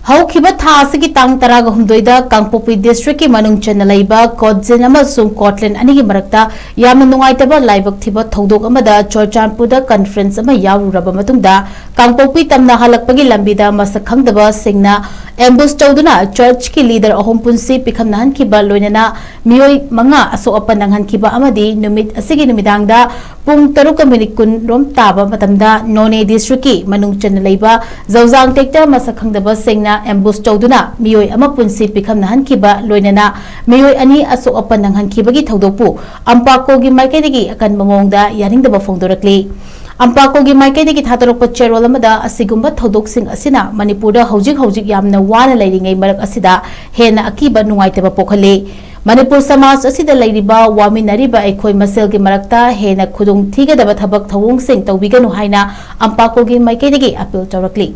Houkhiba Asigi Tang Taraga Humdoida Kangpokpi District ki Manung Channa Leiba Kotzin Amasung Kotlen Anigi MARAKTA YAMNA NUNGAITABA LAIBAK THIBA THOUDOK AMADA CHURACHANDPUR Conference ama YAORURABA MATUNGDA Kangpokpi TAMNA HALLAKPAGI LAMBIDA MASAK KHANGDABA SINGNA ambush TOUDUNA church ki leader AHUM PUNSHI PIKHAMNAHANKHIBA LOINANA MEEOL MANGA ASOK PANANGHANKHIBA AMADI numit asigi numidangda pung 3:10 rom taba matamda None District ki Manung Channa Leiba Zawjang tekta MASAK KHANGDABA SINGNA ambush TOUDUNA MEEOL ama PUNSHI PIKHAMNAHANKHIBA LOINANA MEEOL ani ASOK PANANGHANKHIBA gi THOUDOK AMPAKO gi maikaidagi akan mamongda yaningdaba phongdorakli Ampako gi maikaidagi thatorokpa cherol amada asigumba THOUDOK sing asina Manipurda hojik yamna wana lairingai marak asida hena akiba nungaitaba pokhali Manipur Samaj asida lairiba waminariba aikhoi masel gi marakta hena khudung thigadaba thabak thawung sing tawbiganu haina Ampako gi maikaidagi appeal tawrakli